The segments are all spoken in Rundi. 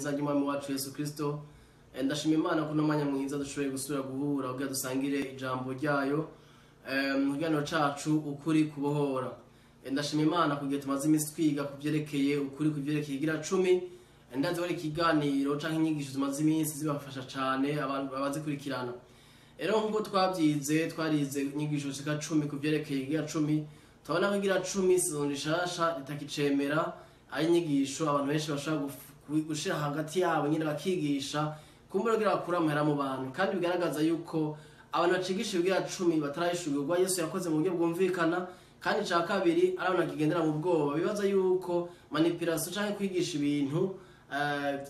Nzajya umwami wacu Yesu Kristo ndashima Imana kuno mwanya mwiza dushoboye gusubira guhura kugira dusangire ijambo ryayo mu kiganiro cacu ukuri kubohora. Ndashima Imana kugira tumaze iminsi twiga kuvyerekeye ukuri kuvyerekeye igira 10 ndazi wari kiganiro canke inyigisho tumaze iminsi zibafasha cane abantu babazikurikirana. Rero nkuko twarize inyigisho zika 10 kuvyerekeye igira 10 tubona ko igira 10 sizoni shasha itakicemera ari inyigisho abantu benshi bashaka gushira hagati yabo nyine bakigisha kumburogira kuramera mu bantu kandi bigaragaza yuko abantu bacigisha ibigira 10 batarayishugurwa Yesu yakoze mu buryo bwumvikana kandi ca kabiri arabona kigendera mu bwoba bibaza yuko manipulation canke kwigisha ibintu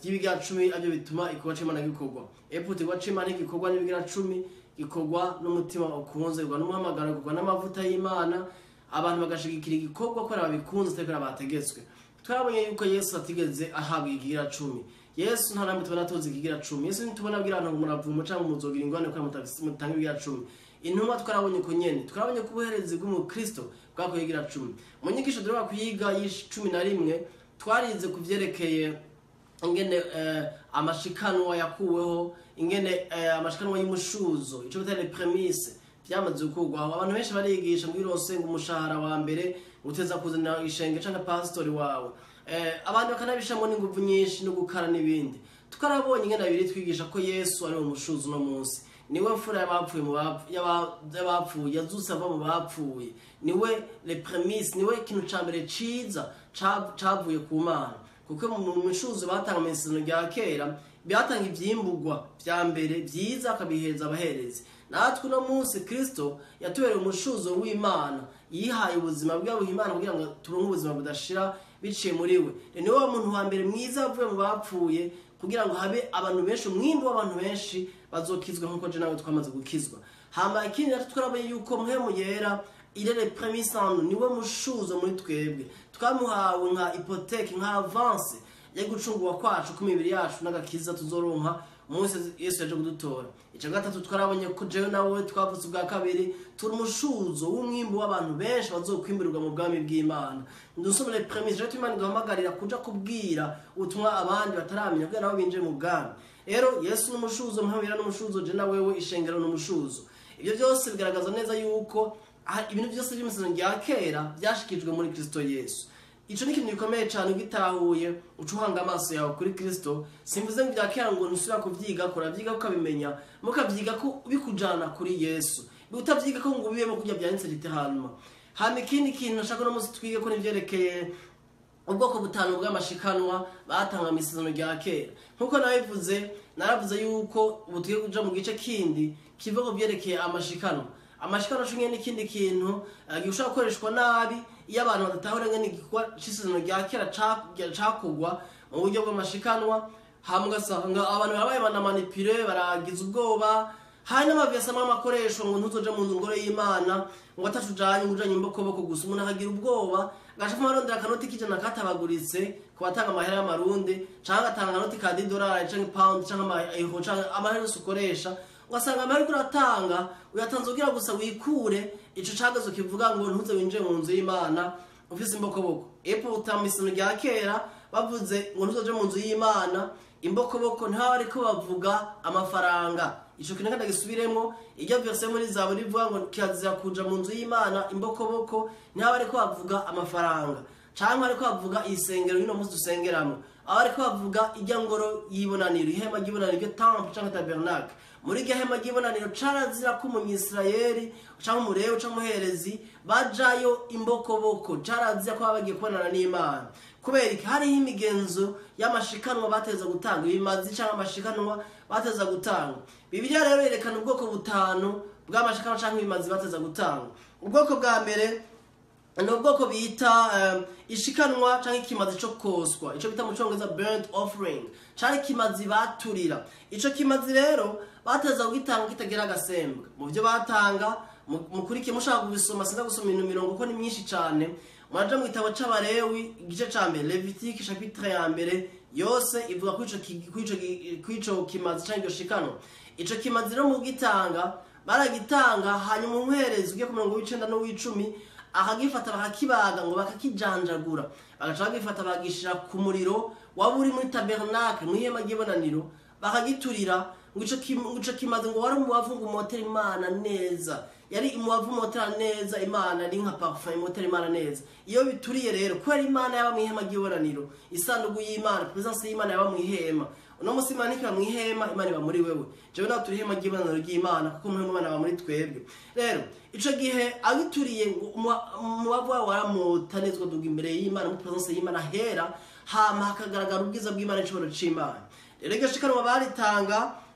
by'ibigira 10 abyo bituma ikuba c'Imana gikorwa eputi gwa c'Imana gikorwa n'ibigira 10 gikorwa n'umutima ukunze gwa n'umuhamagaro gwa n'amavuta y'Imana abantu bagashigikira igikorwa ko babikunze tekera bategetswe. Twabonye yuko Yesu atigeze ahabwa igira 10. Yesu nta namwe tubona tozi igira 10. Yesu ntitubona bwira abantu muravumo cyangwa muzogira ingwane ko mutanga igira 10. Intumwa twarabonye ko nyene twarabonye ko ubuherezi bw'umukristo bwako igira 10. Mu nyigisho dore bakwiga y'11 twarize kuvyerekeye ingene amashikanwa yakuweho ingene amashikanwa y'umushuzo ico bitare premise byamaze gukorwa. Abantu benshi barigisha ngo irose ngo umushahara wa mbere uteza kuzana ishenge canke pastor wawe abantu bakanabishamo n'inguvu nyinshi no gukara n'ibindi. Tukarabonye ingene abiri twigisha ko Yesu ari umushuzo no munsi niwe mfura y'abapfuye mu y'abapfuye yazuse ava mu bapfuye niwe le premise niwe ikintu ca mbere ciza cavuye ku Mana kuko mu mushuzo batanga mesino rya kera byatanga ivyimburwa vya mbere vyiza akabiheza abaherezi. Natwe no munsi Kristo yatubereye umushuzo w'Imana yihaye ubuzima bw'abo Imana kugira ngo turonke ubuzima budashira biciye muri we. Niwe wa muntu wa mbere mwiza avuye mu bapfuye kugira ngo habe abantu benshi umwimbo w'abantu benshi bazokizwa nkuko je nawe twamaze gukizwa. Hamba ikindi natwe twarabonye yuko muhemu yera irere premisano niwe mushuzo muri twebwe twamuhawe nka hypothèque nka avance yo gucungurwa kwacu ku mibiri yacu n'agakiza tuzoronka umunsi Yesu yaje kudutora. Ica gatatu twarabonye ko jewe nawe twavutse ubwa kabiri turi umushuzo w'umwimbo w'abantu benshi bazokwimburirwa mu bwami bw'Imana. Ndusomere premise je Imana igahamagarira kuja kubwira ubutumwa abandi bataramenya kugira nabo binje mu bwami. Rero Yesu n'umushuzo muhabira n'umushuzo je na wewe ishengero n'umushuzo. Ibyo byose bigaragaza neza yuko ibintu byose by'imisono rya kera byashikijwe muri Kristo Yesu. Ico ni kintu gikomeye cyane ugitahuye ucuhanga amaso yawe kuri Kristo. Simvuze ngo byakera ngo nusura kuvyiga kora vyiga ukabimenya mukavyiga ko bikujana kuri Yesu utavyiga ko ngo bibemo kujya byanditse literalma. Hama ikindi kintu nashaka no musi twige ko nivyerekeye ubwoko butanu bw'amashikanwa batanga misizano rya kera nkuko nabivuze naravuze yuko ubutuye kuja mu gice kindi kivuga ko byerekeye amashikanwa. Amashikano cyo n'ikindi kintu gishobora gukoreshwa nabi iyo abantu badatahura ngene igikwa cisizano rya kera cakugwa mu buryo bw'amashikanwa hamugasanga abantu babaye banamanipule baragiza ubwoba hari n'amavyasama amakoresho ngo ntuzoje mu ngoro y'Imana ngo atashujanye ujanye imbokoboko gusa umuntu akagira ubwoba gashafa marondera kanoti kijana katabaguritse kubatanga amahera y'amarundi canke atanga kanoti ka $10 canke pound canke euro canke amahera ukoresha wasanga amahera kuratanga uyatanze ugira gusa wikure ico cagazo kivuga ngo ntuze winje mu nzu y'Imana ufise imbokoboko. Epo utamisino rya kera bavuze ngo ntuzoje mu nzu y'Imana imbokoboko ntaho ariko bavuga amafaranga. Ico kintu kandi gisubiremo iryo verse muri Zaburi ivuga ngo kirazira kuja mu nzu y'Imana imbokoboko ntaho ariko bavuga amafaranga canke ariko bavuga isengero y'ino muzi dusengeramo aho ariko bavuga ijya ngoro y'ibonaniro ihema ry'ibonaniro ryo temple canke tabernacle. Muri gahema ry'ibonaniro carazira ko umunyisirayeli canke umurewe canke umuherezi bajayo imbokoboko carazira ko bagiye kubonana n'Imana kubera iki hari imigenzo y'amashikanwa bateza gutanga ibimazi canke amashikanwa bateza gutanga. Bibiliya rero yerekana ubwoko butanu bw'amashikanwa canke ibimazi bateza gutanga. Ubwoko bwa mbere no ubwoko bita ishikanwa canke ikimazi cyo koswa ico bita mu Congereza burnt offering cari kimazi baturira. Ico kimazi rero bateza kugitanga kitagera agasembwa mu byo batanga mukurike mushaka kubisoma sinda gusoma ibintu 40 ko ni myinshi cyane mwaje mu gitabo c'Abalewi igice ca mbere Levitique chapitre ya mbere yose ivuga kwico kimazi canke shikano. Ico kimazi rero mu gitanga baragitanga hanyuma umuherezi ugiye ku 90 no 10 akagifata bakakibaga ngo bakakijanjagura bagaca bagifata bagishira ku muriro waba uri muri tabernacle mu ihema ry'ibonaniro bakagiturira ngo ico kimazi ngo wari umubavu ngo umotera Imana neza, yari umubavu umotera neza Imana, ari nka parfum imotera Imana neza. Iyo bituriye rero kubera Imana yaba mu ihema ry'ibonaniro, isanduku y'Imana, presence y'Imana yaba mu ihema, uno musi Imana ikiba mu ihema, Imana iba muri wewe. Jewe nawe turi ihema ry'ibonaniro ry'Imana kuko mu Imana aba muri twebwe. Rero ico gihe agituriye umubavu wawe waramutanezwa duga imbere y'Imana, mu presence y'Imana hera, hama hakagaragara ubwiza bw'Imana n'icubahiro c'Imana. Rero iryo shikanwa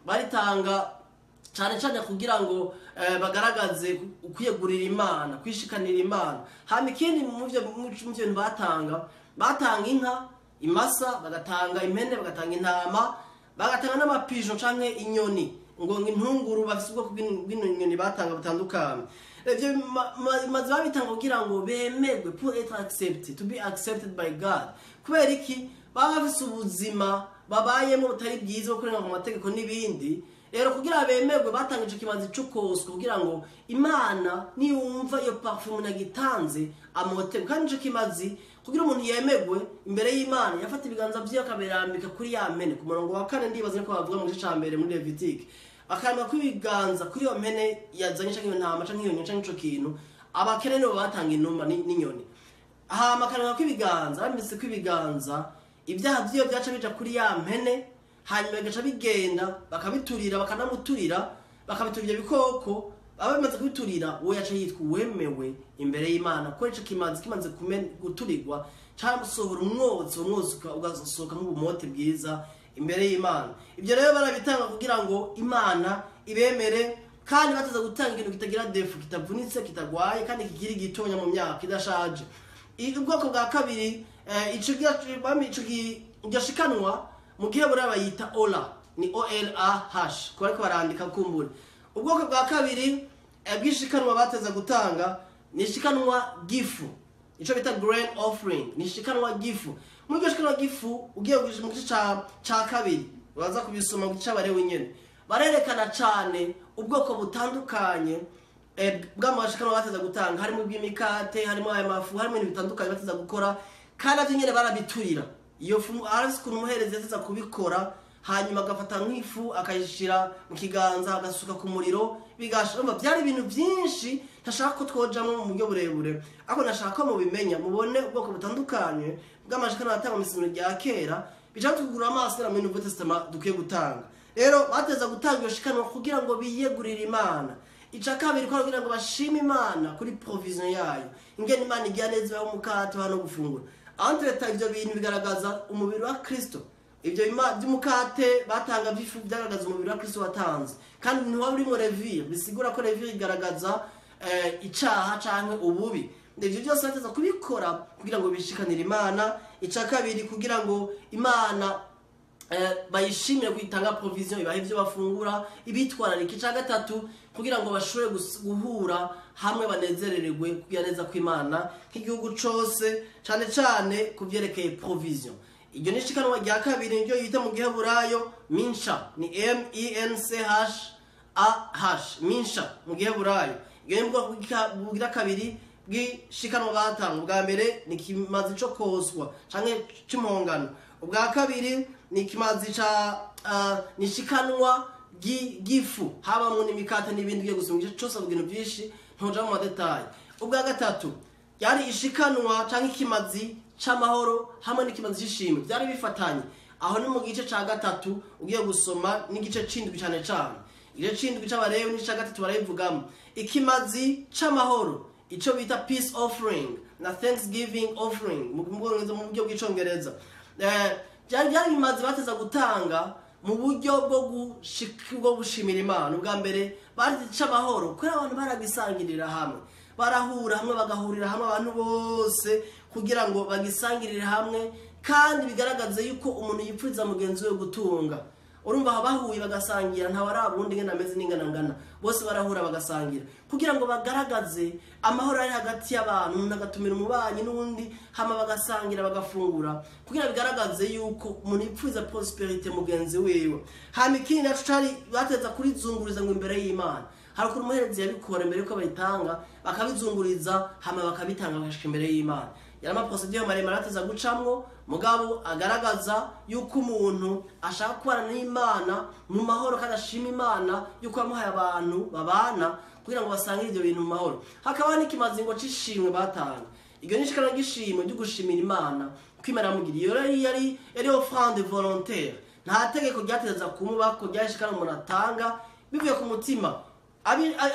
baritanga cyane cyane kugira ngo bagaragaze ukwiyegurira Imana, kwishikanira Imana. Hama ikindi mu byo batanga inka, imasa, bagatanga impene, bagatanga intama, bagatanga n'amapigeon canke inyoni, ngo intunguru bafise ubwoko bw'inyoni batanga butandukanye. Ivyo maze babitanga kugira ngo bemerwe, pour être accepted, to be accepted by God. Kubera iki baba bafise ubuzima babayemo butari bwiza bwo kurenga mu mategeko n'ibindi. Rero kugira bemerwe batanga ico kimazi cy'ukoswa kugira ngo Imana niyumva iyo parfum nagitanze amote. Kandi ico kimazi kugira umuntu yemerwe imbere y'Imana yafata ibiganza vyiwe akaberambika kuri ya mpene. Ku murongo wa 4 ndibaza ko bavuga mu gice ca mbere muri Levitique, akaramba kwibiganza kuri iyo mpene yazanye canke iyo ntama canke iyo nyoni canke ico kintu, abakene nibo batanga inuma n'inyoni. Hama akaramba kwibiganza, bambise kwibiganza, ibyaha vyiwe byaca bija kuri ya mpene, hanyuma bigaca bigenda bakabiturira, bakanamuturira, bakabiturira ibikoko. Abamaze kubiturira uwo yaca yitwa uwemewe imbere y'Imana, ko ico kimazi kimaze guturirwa cyamusohora umwotsi ugasohoka nk'ubumote bwiza imbere y'Imana. Ibyo rero barabitanga kugira ngo Imana ibemere, kandi bataza gutanga ikintu kitagira defu, kitavunitse, kitagwaye, kandi kikiri gitonya mu myaka idashaje. Ubwoko bwa kabiri ico shikanwa mu gihe bayita Ola, ni OLAH ko ariko barandika kumbure. Ubwoko bwa kabiri bw'ishikanwa bateza gutanga ni shikanwa gifu, ico bita grain offering, ni shikanwa gifu. Mu gihe shikanwa gifu ugiye mu gice ca kabiri uraza kubisoma mu gice barewe nyene, barerekana cyane ubwoko butandukanye bw'amashikanwa bateza gutanga, harimo bw'imikate, harimo aya mafu, harimo ibintu bitandukanye bateza gukora, kandi ati nyene barabiturira. Iyo fu arasi ku muhereze yateza kubikora, hanyuma agafata nk'ifu akayishira mu kiganza agasuka ku muriro bigashoma. Byari ibintu byinshi ntashaka ko twojamo mu buryo burebure, ako nashaka ko mubimenya mubone ubwoko butandukanye bw'amashikanwa atanga mu isezerano rya kera, bica tugura amaso mu Nouveau Testament dukwiye gutanga. Rero bateza gutanga iyo shikanwa kugira ngo biyegurire Imana. Ica kabiri ko kugira ngo bashime Imana kuri provision yayo, ingene Imana igira neza yo mukate hano gufungura. Entre ivyo bintu bigaragaza umubiri wa Kristo. Ibyo by'umukate batanga bifu byagaragaza umubiri wa Kristo watanze, kandi ntiwa uri mu revire, bisigura ko revire igaragaza icaha canke ububi. Ndivyo byose bateza kubikora kugira ngo bishikanire Imana. Ica kabiri kugira ngo Imana bayishimire kwitanga provision, ibahe ivyo bafungura, ibitwararika. Ica gatatu kugira ngo bashobore guhura hamwe banezerererwe kugira neza ko Imana nk'igihugu cose, cyane cyane kuvyerekeye provision. Iryo ni shikanwa rya kabiri niryo yita mu Giheburayo Minsha, ni MENCHAH, Minsha mu Giheburayo. Iyo ni bwo bugira kabiri bw'ishikanwa batanga. Ubwa mbere ni kimazi cyo koswa canke cy'impongano, ubwa kabiri ni kimazi ni shikanwa gifu, habamo n'imikate n'ibindi byo gusoma igice cyose mu bintu byinshi ntoja mu detail. Ubwa gatatu yari ishikanwa canke kimazi c'amahoro hamwe n'ikimazi c'ishimwe, byari bifatanye. Aho ni mu gice ca gatatu ugiye gusoma n'igice c'indwi cyane cyane. Igice c'indwi c'abarewe n'ica gatatu barayivugamo. Ikimazi c'amahoro, ico bita peace offering na thanksgiving offering mu buryo bw'icongereza. Byari bimazi bateza gutanga mu buryo bwo gushimira Imana. Ubwa mbere bari c'amahoro kuko abantu baragisangirira hamwe, barahura hamwe, bagahurira hamwe abantu bose kugira ngo bagisangirire hamwe, kandi bigaragaza yuko umuntu yipfuza mugenzi we gutunga. Urumva bahuye bagasangira, nta warabundi ngena ameze n'ingana, bose barahura bagasangira kugira ngo bagaragaze amahoro ari hagati y'abantu, nagatumira umubanyi n'undi, hama bagasangira bagafungura kugira bigaragaze yuko umuntu yipfuza prosperity mugenzi wewe. Hama ikindi naco cari bateza kurizunguriza ngo imbere y'Imana. Hari ukuntu umuherezi yabikora mbere yuko bayitanga, bakabizunguriza hama bakabitanga bagashika imbere y'Imana. Yari amaprocedure maremare ateza gucamwo mugabo agaragaza yuko umuntu ashaka kubana n'Imana mu mahoro kandi ashima Imana yuko yamuhaye abantu babana kugira ngo basangire ibyo bintu mu mahoro. Hakaba n'ikimazingo c'ishimwe batanga. Iryo nishikana gishimwe ryo gushimira Imana kwimara mugiriye yari offrande volontaire. Nta tegeko ryateza kumubako ryashikana umuntu atanga bivuye ku mutima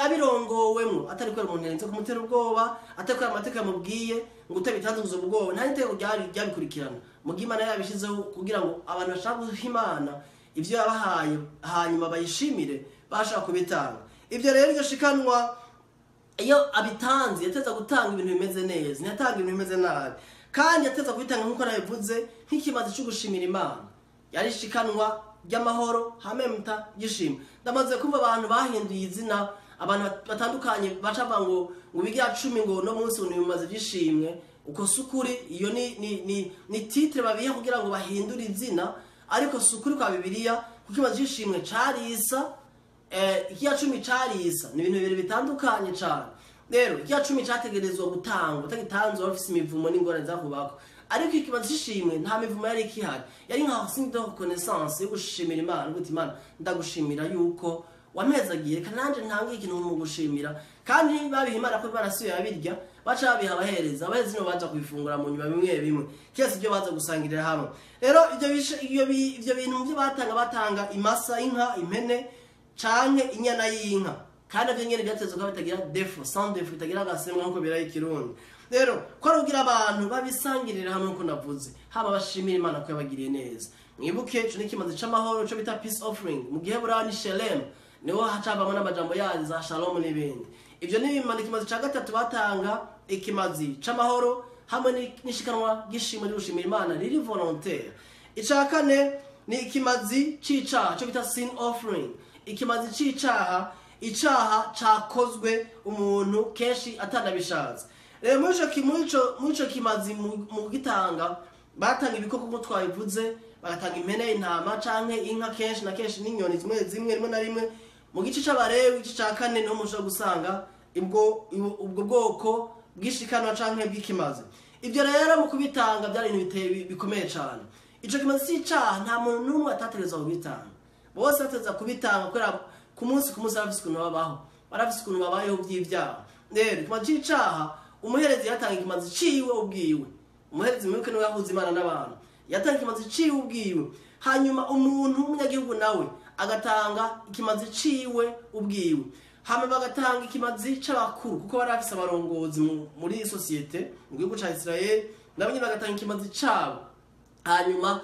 abirongowemwo atari kwera umuntu yenze kumutera ubwoba atari kwera amateka yamubwiye ngo utabitanzuza ubwoba nta nitego ryabikurikirana mugihe Imana yabishizeho kugira ngo abantu bashaka guha Imana ivyo yabahaye hanyuma bayishimire bashaka kubitanga. Ivyo rero iryo shikanwa iyo abitanze yateza gutanga ibintu bimeze neza ntiyatanga ibintu bimeze nabi kandi yateza kubitanga nkuko nabivuze nk'ikimazi cyo gushimira Imana. Yari shikanwa ry'amahoro hamemta gishimwe. Ndamaze kumva abantu bahinduye izina abantu batandukanye bacava ngo bigira 10 ngo no munsi unimaze gishimwe uko sukuri iyo ni titre babiye kugira ngo bahindure izina ariko sukuri kwa Bibiliya kukimaze gishimwe carisa ikiya 10 carisa ni ibintu bibiri bitandukanye cyane. Rero ikiya 10 cyategerezwa gutangwa utagitanzwe bafise imivumo n'ingorane zakubako ariko ikibazo cy'ishimwe nta mivumo yari kihari yari nka signe de reconnaissance yo gushimira Imana guti Imana ndagushimira yuko wamezagiye kananje ntangiye ikintu mu gushimira kandi babiha Imana ko barasuye abirya baca babiha abahereza abahezi no baza kwifungura mu nyuma bimwe cyese ibyo baza gusangirira hamwe. Rero ibyo bintu byo batanga imasa inka impene canke inyana y'inka kandi byo nyene byatezo ko bitagira defo sans defo bitagira gasemwa nko birayi kirundi. Rero ko rugira abantu babisangirira hamwe ko navuze haba bashimira Imana ko yabagiriye neza. Mwibuke cyo n'ikimazi c'amahoro cyo bita peace offering mu gihe burani shalom niho hacabamo n'amajambo yazi za shalom n'ibindi. Ivyo n'ibimana ikimazi ca gatatu batanga ikimazi c'amahoro hamwe n'ishikanwa gishimwe ryo gushimira Imana riri volontaire. Ica kane ni ikimazi c'icaha cyo bita sin offering. Ikimazi c'icaha icaha cakozwe umuntu kenshi atanabishatse. Rero muco kimazi mu gitanga batanga ibikoko ko twabivuze bagatanga impene intama canke inka kenshi na kenshi n'inyoni zimwe rimwe na rimwe mu gice c'abarewe igice ca kane no musho gusanga ubwo bwoko bwishikanwa canke bw'ikimazi. Ivyo rero mu kubitanga byari ibintu biteye bikomeye cyane. Ico kimazi c'icaha nta muntu numwe atatereza kubitanga bose bateza kubitanga kubera ku munsi barafise ukuntu babaho barafise ukuntu babayeho by'ivyaha. Rero ikimazi c'icaha umuherezi yatanga ikimazi ciwe ubwiwe umuherezi mwibuke no yahuza Imana n'abantu yatanga ikimazi ciwe ubwiwe hanyuma umuntu w'umunyagihugu nawe agatanga ikimazi ciwe ubwiwe hama bagatanga ikimazi c'abakuru kuko barafise abarongozi muri societe mu gihugu ca Israel nabo nyine bagatanga ikimazi cabo hanyuma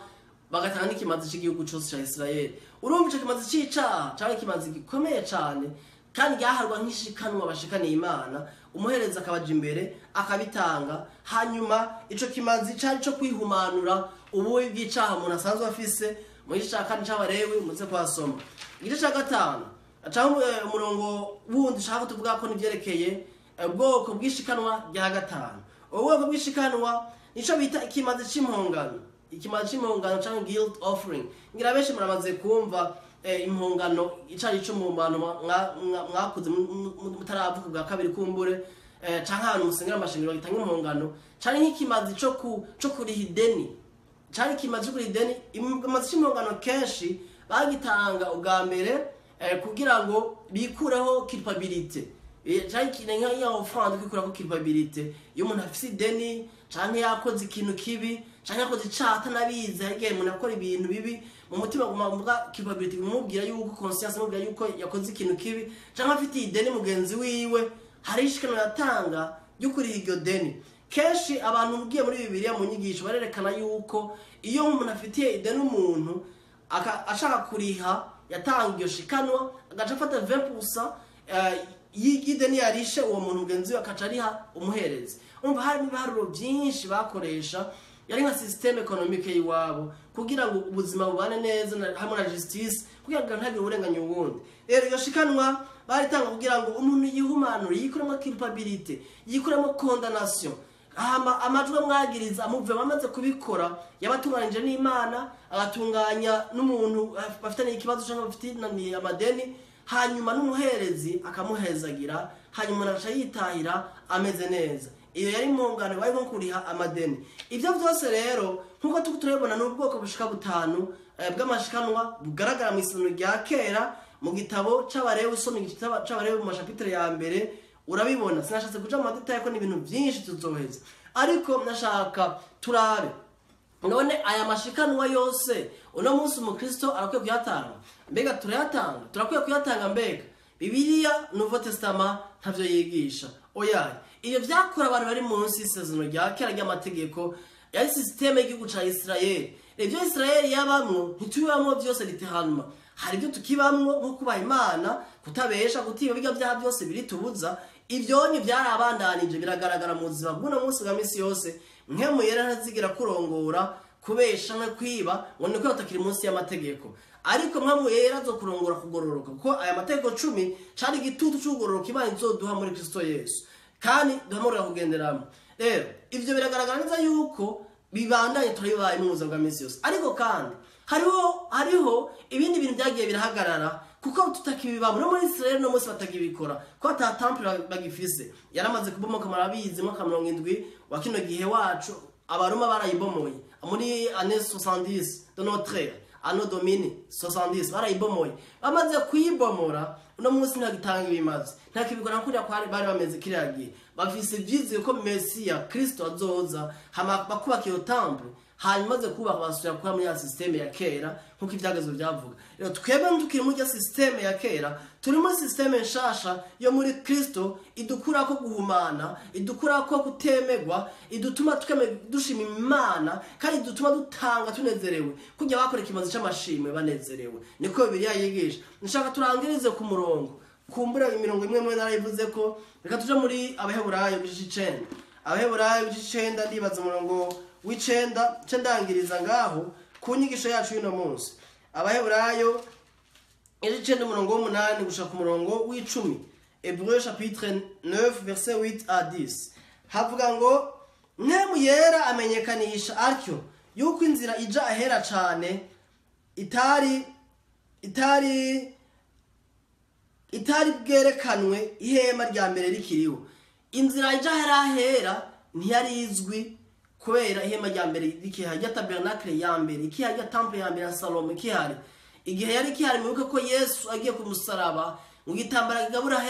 bagatanga n'ikimazi c'igihugu cyose ca Israel. Urumva ico kimazi c'icaha cyari ikimazi gikomeye cyane kandi yaharwa nk'ishikanwa bashikaniye Imana umuhereza akabaje imbere akabitanga hanyuma ico kimazi cyari cyo kwihumanura ububi bw'icaha umuntu asanzwe afise mu gice kandi c'abarewe muze kwasoma. Igice ca gatanu acaho umurongo wundi shaka tuvuga ko nivyerekeye ubwoko bw'ishikanwa rya gatanu. Ubwoko bw'ishikanwa nico bita ikimazi c'impongano. Ikimazi c'impongano cyangwa guilt offering. Ngira benshi muramaze kumva impongano icari cyo mu bantu mwakuze mutaravuga bwa kabiri kumbure canke ahantu musengera amashengero gitanga impongano cari nk'ikimazi cyo kuriha ideni cari ikimazi cyo kuriha ideni. Ikimazi c'impongano kenshi bagitanga ubwa mbere kugira ngo bikureho culpability cari kinenga ya offrande kwikuraho culpability iyo umuntu afise ideni canke yakoze ikintu kibi canke yakoze icaha atanabizi harigihe umuntu akora ibintu bibi mu mutima gumva culpability bimubwira yuko conscience imubwira yuko yakoze ikintu kibi canke afite ideni mugenzi wiwe hari ishikano yatanga ryo kuriha iryo deni. Kenshi abantu mugiye muri Bibiliya mu nyigisho barerekana yuko iyo umuntu afitiye ideni umuntu ashaka kuriha yatanga iryo shikanwa agaca afata 20% y'ideni yarishe uwo muntu mugenzi we akaca ariha umuherezi. Umva hari ibiharuro byinshi bakoresha yari nka system economique yiwabo kugira ngo ubuzima bubane neza hamwe na justice kugira ngo ntagire uburenganya ubundi. Rero iyo shikanwa baritanga kugira ngo umuntu yihumanure yikuremo culpability yikuremo condamnation amajwi mwagiriza amuve bamaze kubikora yabatunganije n'Imana agatunganya n'umuntu bafitanye ikibazo cyangwa bafitanye amadeni hanyuma n'umuherezi akamuhezagira hanyuma naca yitahira ameze neza. iyo yari impongano bari nko kuriha amadeni. Ibyo byose rero nkuko turabona n'ubwoko bushika butanu bw'amashikanwa bugaragara mu isano rya kera mu gitabo c'abarewe. Usomye igitabo c'abarewe mu mashapitre ya mbere urabibona. Sinashatse kuja mu madetail ko n'ibintu byinshi tuzoheza, ariko nashaka turabe none aya mashikanwa yose uno munsi umukristo arakwiye kuyatanga. Mbega turayatanga? Turakwiye kuyatanga? Mbega Bibiliya Nouveau Testament ntavyo yigisha. Oya, iyo vyakora abantu bari munsi y'isezerano rya kera ry'amategeko yari systeme y'igihugu ca Israel. Ibyo Israel yabamwo ntitubamwo byose literalma. Hari ibyo tukibamwo nko kubaha Imana, kutabesha, kutiba, biga byaha byose biritubuza. Ivyonye byarabandanije biragaragara mu buzima bw'uno munsi bwa misi yose. Nkemu yera ntazigira kurongora, kubesha no kwiba ngo niko batakiri munsi y'amategeko. Ariko nkemu yera zo kurongora kugororoka, kuko aya mategeko 10 cari igitutu c'ugororoka Imana izoduha muri Kristo Yesu, kandi duhamurira kugenderamo. Rero ivyo biragaragara neza yuko bibandanye turibaye mu buzima bwa misi yose. Ariko kandi hariho ibindi bintu byagiye birahagarara, kuko tutakibibamo no muri Israel no munsi batakibikora, ko ata temple bagifise. Yaramaze kubomoka marabizi mu 70 wa kino gihe wacu abaroma barayibomoye muri années 70 de notre ère, ano domini 70 barayibomoye. Bamaze kuyibomora uno munsi ntagitanga ibimazi, ntakibikora nk'uriya kwari bari bameze kiriyagiye. Bafise vyize ko Mesiya Kristo azoza hama bakubaka iyo temple, hanyuma maze kubaka basubira kuba muri ya systeme ya kera nkuko ivyagezwe byavuga. Rero twebwe tukiri muri ya systeme ya kera, turi muri systeme nshasha yo muri Kristo idukura ko guhumana, idukura ko kutemegwa, idutuma dushima Imana, kandi idutuma dutanga tunezerewe kujya bakora ikimazi c'amashimwe banezerewe. Niko Bibiliya yigisha. Nshaka turangirize ku murongo kumbura imirongo imwe narayivuze ko. Reka tuje muri Abaheburayo igice 9. Abaheburayo igice 9 ndibaza umurongo w'icenda ndangiriza ngaho ku nyigisho yacu y'uno munsi. Abaheburayo igice 9 umurongo w'8 gushaka umurongo w'10. Hébreux chapitre 9 verset 8 à 10. Havuga ngo nkemu yera amenyekanisha atyo yuko inzira ija ahera cane itari bwerekanwe ihema rya mbere rikiriho. Inzira ija ahera ntiyari izwi, kubera ihema rya mbere rikihari, ya tabernacle ya mbere ikihari, ya temple ya mbere ya Salomo ikihari. Igihe yari ikihari mwibuke ko Yesu agiye ku musaraba ngo gitambara gigabura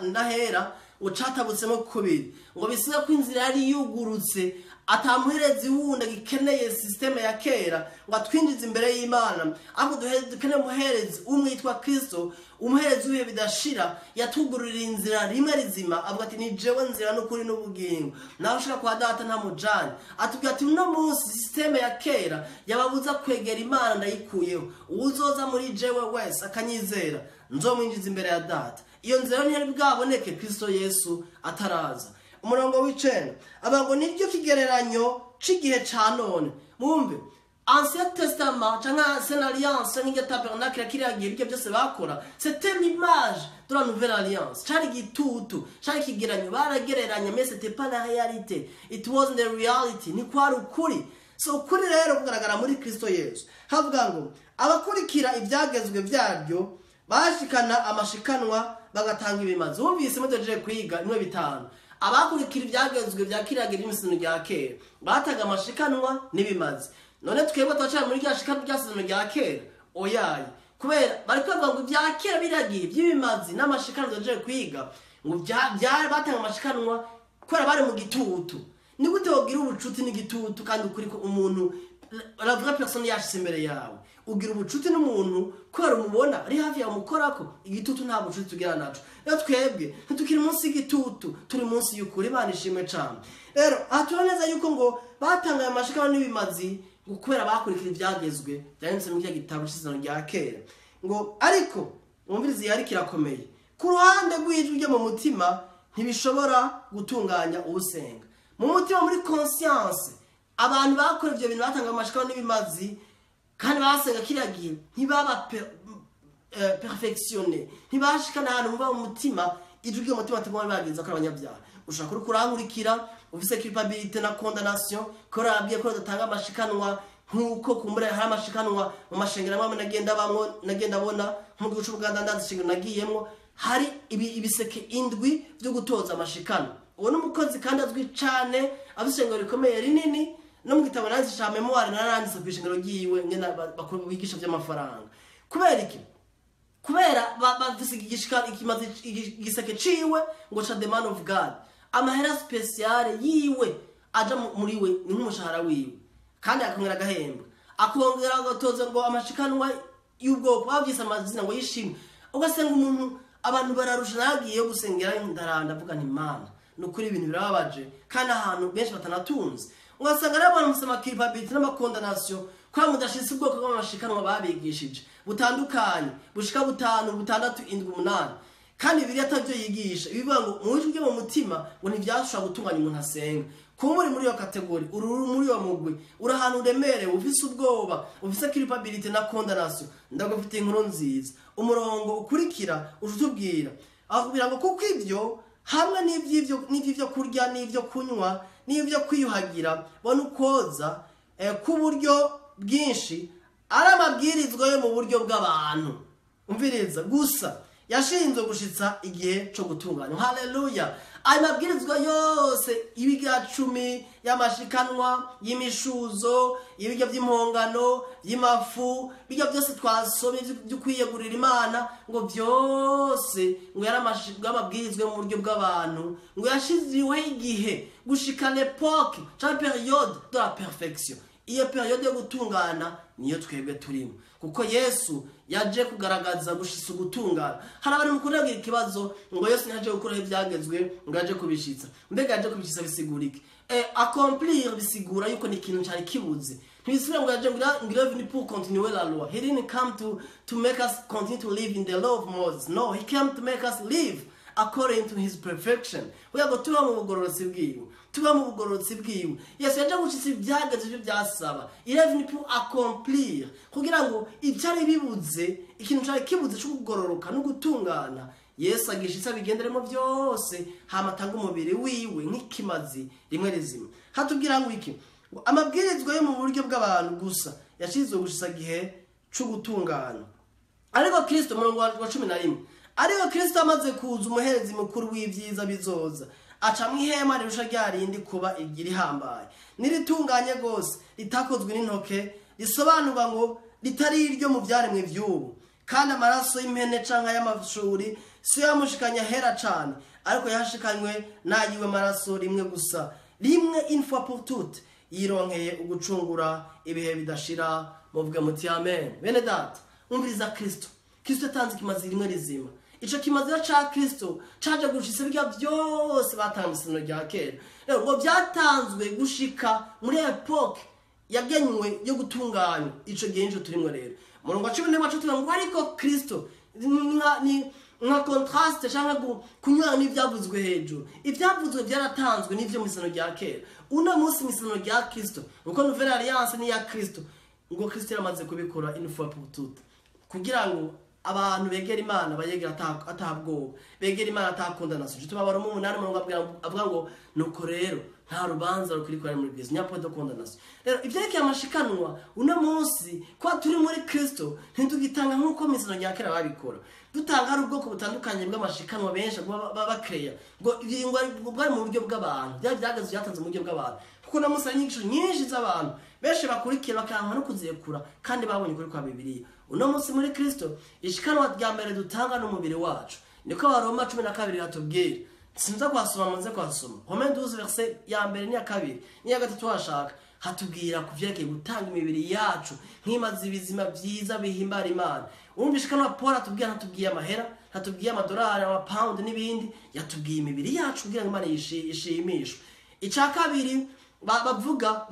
ndahera ucatabutsemo kubiri, ngo bisiga ko inzira yari yugurutse atamuherezi wundi gikeneye systeme ya kera ngo atwinjize imbere y'Imana, ahubwo dukeneye umuherezi umwe yitwa Kristo, umuherezi wihe bidashira yatugururira inzira rimwe rizima. Avuga ati ni jewe nzira n'ukuri n'ubugingo, naho ushaka kwa data nta mujani. Atubwira ati no munsi systeme ya kera yababuza kwegera Imana ndayikuyeho, uzoza muri jewe wese akanyizera nzomwinjiza imbere ya data. Iyo nzira ntiyari bwaboneke Kristo Yesu ataraza. Umurongo w'icenda abango niryo kigereranyo c'igihe ca none. Mumbe Ancien Testament cyangwa Ancienne Alliance n'inge tabernacle kiriyagiye bike byose bakora, c'était l'image de la Nouvelle Alliance. Cari gitutu, cari kigereranyo baragereranya, mais c'était pas la réalité. It wasn't the reality. Ni kwari ukuri. So ukuri rero kugaragara muri Kristo Yesu. Havuga ngo abakurikira ibyagezwe byaryo bashikana amashikanwa bagatanga ibimazi. Wumvise mudeje kwiga nimwe bitanu. Abakurikira ibyagezwe bya kiriyagiye by'isezerano rya kera bataga amashikanwa n'ibimazi. None twebwe twacara muri rya shikano ry'isezerano rya kera? Oyaye, kubera bari kwavuga ngo bya kera biragiye by'ibimazi n'amashikano doje kwiga ngo byari batanga amashikanwa kwera bari mu gitutu. Ni gute wogira ubucuti n'igitutu kandi ukuri ko umuntu la vraie personne yashise imbere yawe? Ugira ubucuti n'umuntu kwera umubona ari hafi ya mukorako, igitutu nta bucuti tugira naco. Rero twebwe ntitukiri munsi y'igitutu, turi munsi y'ukuri. Imana ishimwe cyane. Rero aturoneza yuko ngo batanga amashikano n'ibimazi kubera bakurikira ibyagezwe byanditse mu gitabo cy'isezerano rya kera. Ngo ariko umvirizi yari kirakomeye ku ruhande rw'ijwi ryo mu mutima ntibishobora gutunganya ubusenga. Mu mutima muri conscience abantu bakora ibyo bintu batanga amashikano n'ibimazi kandi basenga kiragiye ntibaba perfectionné, ntibashikana ahantu mu mutima ijwi ryo mu mutima tugomba bagenza ko abanyabyaha. Ushaka kurangurikira ufise culpabilité na condamnation ko rabye ko datanga amashikanwa nkuko kumbure hari amashikanwa mu mashengero amwe nagenda bona mu gihugu Uganda ndazishingiro nagiyemo hari ibiseke indwi byo gutoza amashikano. uwo n'umukozi kandi azwi cyane afite ishengero rikomeye rinini no mu gitabo nanditse cya memoire naranditse ku ishengero ryiwe ngena bakuru bigisha by'amafaranga kubera iki kubera bafise igiseke ciwe ngo cha the man of God amahera special yiwe aja muri we ni nk'umushahara wiwe kandi akongera agahembwa akongera agatoza ngo amashikanwa y'ubwoko bavyise amazina ngo yishimwe ugasenga umuntu abantu bararusha nagiye gusengera ndaranda avuga nti Imana nukuri ibintu birababaje kandi ahantu benshi batanatunze ugasanga n'abantu musema culpability n'amakondanation kwa mudashitse ubwoko bw'amashikanwa babigishije butandukanye bushika 5 6 7 8 kandi biri atavyo yigisha bivuga ngo mu wijwe mu mutima ngo ntivyashobora gutunganya umuntu asenga kumuri muri yo kategori ururu muri yo mugwi urahantu uremerewe ufise ubwoba ufise culpability na condamnation ndagufite inkuru nziza umurongo ukurikira ujutubwira akubwira ngo kuko ivyo hamwe n'ivyo kurya n'ivyo kunywa n'ivyo kwiyuhagira bona ukoza ku buryo bwinshi ari amabwirizwa yo mu buryo bw'abantu umviriza gusa yashinzwe gushitsa igihe cyo gutunganya haleluya ayo mabwirizwa yose ibiga 10 y'amashikanwa y'imishuzo ibijya by'impongano y'imafu bijya byose twasomye byo kwiyegurira Imana ngo byose ngo yaramashigwa amabwirizwa mu buryo bw'abantu ngo yashizwe igihe gushika l'époque cha période de la perfection iyo periode yo gutungana niyo twebwe turimo kuko Yesu yaje kugaragaza gushitsa gutungana hari abantu mukunda kugira ikibazo ngo Yesu yaje gukora ibyagezwe ngo yaje kubishitsa mbega yaje kubishitsa bisigurike accomplir bisigura yuko ni ikintu cyari kibuze ntibisubira ngo yaje ngo ni pour continuer la loi. He didn't come to make us continue to live in the law of Moses. No, he came to make us live according to his perfection. We are tuba mu bugororotsi bwiwe tuba mu bugororotsi bwiwe Yesu yaje gushitsa ibyagezwe byo byasaba ni pour accomplir kugira ngo ibyari bibuze ikintu cyari kibuze cyo kugororoka no gutungana Yesu agishitsa bigenderemo byose hamatanga umubiri wiwe nk'ikimazi rimwe rizima hatubwira ngo iki amabwirizwa yo mu buryo bw'abantu gusa yashizwe gushitsa gihe cyo gutungana ariko Kristo mu wa 11 ariko Kristo amaze kuza umuherezi mukuru w'ivyiza bizoza aca mwihema rirusha ryarindi kuba igira ihambaye niritunganye gose litakozwe n'intoke risobanurwa ngo litari iryo mu byaremwe by'ubu kandi amaraso y'impene canka y'amashuri si yamushikanya hera cane ariko yashikanywe nayiwe maraso rimwe gusa rimwe une fois pour toutes yironkeye ugucungura ibihe bidashira muvuge muti amen bene data umviriza Kristo yatanze ikimazi rimwe rizima ico kimazi cha Kristo caje gushitsa bya byose batambise no rya kera rero ngo byatanzwe gushika muri epoque yagenywe yo gutunganya ico gihe njo turimo rero murongo 10 ngo ariko Kristo nka contraste cyangwa kunyura n'ibyavuzwe hejuru ibyavuzwe byaratanzwe n'ivyo misano rya kera una munsi misano rya Kristo uko nouvelle alliance ni ya Kristo ngo Kristo yamaze kubikora une fois pour toutes kugira ngo abantu begera Imana bayegera atabwoba begera Imana atakondana tuma baro mu 8 murongo avuga ngo nuko rero nta rubanza rukirikora muri Kristo nyapo de condamnation rero ivyereke amashikanwa una munsi kwa turi muri Kristo ntitugitanga nkuko misano rya kera babikora dutanga ari ubwoko butandukanye bw'amashikanwa benshi babakeya ngo bwari mu buryo bw'abantu byagaze byatanze mu buryo bw'abantu kuko namusanye inyigisho nyinshi z'abantu benshi bakurikira bakanka no kuzekura kandi babonye kuri kwa Bibiliya uno munsi muri Kristo ishikanwa rya mbere dutanga n'umubiri wacu niko Baroma 12 hatubwira sinza kwasoma manze kwasoma Romains 12 verset ya mbere ni ya kabiri ni ya gatatu washaka hatubwira kuvyeke gutanga imibiri yacu nk'imazi ibizima byiza bihimbara Imana umvishikana Paul hatubwiye amahera hatubwiye amadolari amapound n'ibindi yatubwiye imibiri yacu kugira ngo Imana yishimishwe ica kabiri bavuga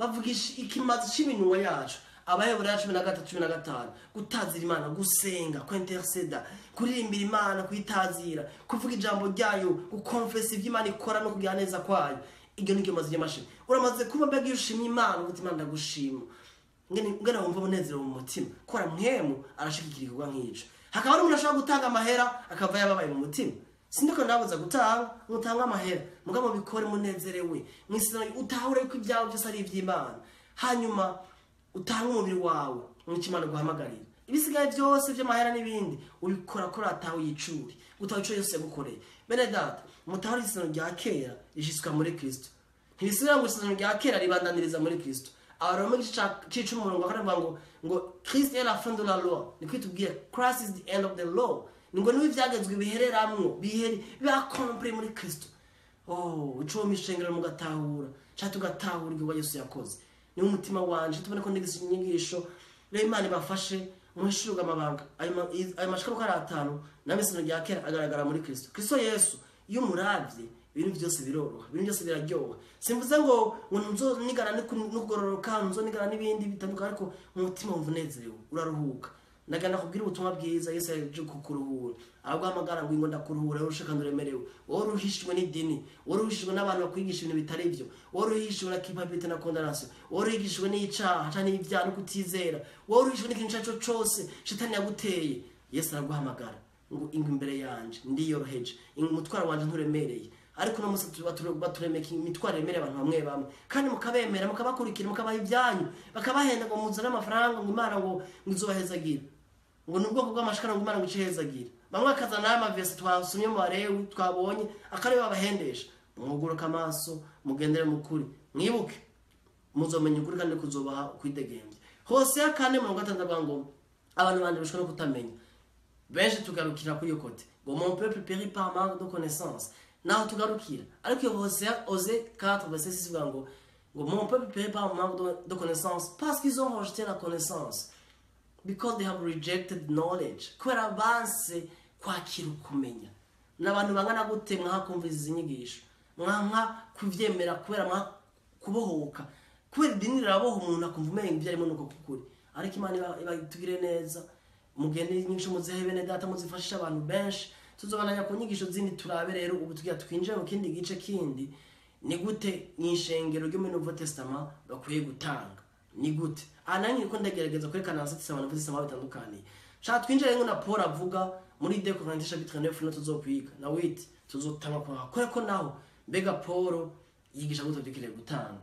ikimazi cy'iminwa yacu Abaheburayo 13:15 gutazira Imana gusenga kwinterceda kuririmbira Imana kwitazira kuvuga ijambo ryayo gukonfesa ivy'Imana ikora no kugira neza kwayo igyo ni kimazi y'amashini uramaze kuba mbega ushimye Imana umutima ndagushima ngene wumva umunezero mu mutima kora mwemu arashikikirwa nk'ico hakaba ari umuntu ashobora gutanga amahera akava yababaye mu mutima sindiko nabuza gutanga amahera mugabo bikore munezerewe mwisana utahure ko ibyawe byose ari iby'Imana hanyuma utanga umubiri wawe n'ikimana guhamagarira ibisigaye byose by'amahera n'ibindi ubikora kuri ataho yicuri gutaho ico yose yagukoreye. Bene data, mutahora isezerano rya kera rishitswa muri Kristo. Ntibisubira ngo isezerano rya kera ribandaniriza muri Kristo. Abaroma igice umurongo akavuga ngo Christ est la fin de la loi. Ni kwitubwiye Christ is the end of the law. Ngo niwe ivyagezwe bihereramwo biakompre muri Kristo. Oh, ico mishengero mugatahura. Cha tugatahura ibyo Yesu yakoze. Ni umutima wanje tubone ko ndigise inyigisho rero Imana ibafashe muhishuruga amabanga. Ayo mashikaro ko ari atanu n'abisano rya kera agaragara muri Kristo. Kristo Yesu iyo muravye ibintu byose biroroha, ibintu byose biraryoha. Simvuze ngo nzonigana n'ukugororoka, nzonigana n'ibindi bitandukanye, ariko umutima wumvunezerewe uraruhuka. Ndagenda kubwira ubutumwa bwiza Yesu yaje kukuruhura. Ahubwo amagara ngo ndakuruhura urushaka nduremerewe. Wowe ruhishijwe n'idini, wowe ruhishijwe n'abantu bakwigisha ibintu bitari byo, wowe ruhishijwe na culpabilité na condamnation, wowe ruhishijwe n'icyaha cyane n'ibyaha no kutizera, wowe ruhishijwe n'ikintu cyose Shetani yaguteye. Yesu araguhamagara ngo ingo imbere yanje ndiyoroheje, umutwaro wanje nturemereye. Ariko no musa baturemeka imitwaro remereye abantu bamwe bamwe, kandi mukabemera mukabakurikira mukabaha ibyanyu, bakabahenda ngo muzane amafaranga ngo Imana ngo ngizobahezagira, ngo nubwo bw'amashikana ngo Imana ngo icehezagira. Bamwe akazana amavesi twasumye mu barewe twabonye akareba babahendesha. Muguruka amaso mugendere mukuri, mwibuke muzomenya ukuri kandi kuzobaha kwidegembye. Hosea 4:6 ngo abantu bandi bashobora no kutamenya. Benshi tugarukira kuri yokote ngo mon peuple périt par manque de connaissance. Naho tugarukira ariko iyo Hosea 4:6 ngo mon peuple périt par manque de connaissance parce qu'ils ont rejeté la connaissance, because they have rejected knowledge. Kubera banse kwakira ukumenya. N'abantu bangana gute mwakumviza izinyigisho, mwanka kuvyemera kubera mwa kubohoka, kubera idini riraboha umuntu akumva umenye ibyo arimo nuko kukuri. Ariko Imana ibatugire neza, mugende inyigisho muzihe bene data muzifashisha abantu benshi. Tuzobananya ku nyigisho zindi turabe rero ubu tugira twinjira mu kindi gice kindi. Ni gute n'ishengero ryo mu Nouveau Testament bakwiye gutanga, ni gute ananyi ko ndagerageza kwerekana abasatsi abantu b'isama bitandukanye. Cha twinjire ngo na Paul avuga muri 2 Corinthiens chapitre 9 no tuzokwiga na witi tuzotanga ko naho mbega Paul yigisha gute dukire gutanga.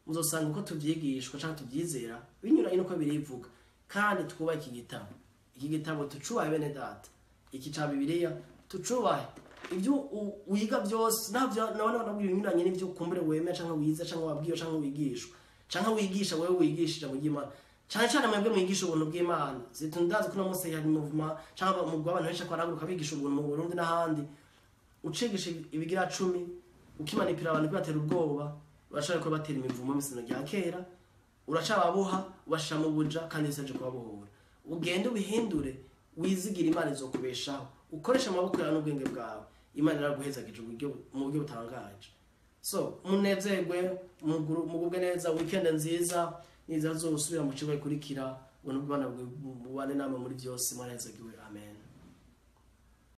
Muzosanga uko tuvyigishwa cyangwa tubyizera binyuranye nuko birivuga, kandi twubaha iki gitabo tucubaye bene data, iki ca Bibiliya tucubahe. Ibyo wiga byose navyo nabona binyuranye n'ibyo kumbure wemera cyangwa wiza cyangwa wabwiyo cyangwa wigishwa cyangwa wigisha wewe wigishije mu Imana, cyane cyane mwebwe mwigisha ubuntu bw'Imana. Zitundaze kuno munsi hari movement cyangwa mu Rwanda benshi kwaraguruka bigisha ubuntu mu Burundi n'ahandi, ucigisha ibigira 10 ukimanipira abantu batera ubwoba, urashaka ko batera imivumo misino rya kera, uracababoha ubashira mu buja kandi yiseje kubabohora. Ugende ubihindure, wizigira Imana izokubeshaho, ukoresha amaboko yawe n'ubwenge bwawe, Imana iraguhezagije mu buryo butangaje. So munezerwe mugubwe neza, weekend nziza niza zosubira mu kigo ikurikira, ubuntu bw'Imana bubane namwe muri byose. Mwanezegiwe, amen.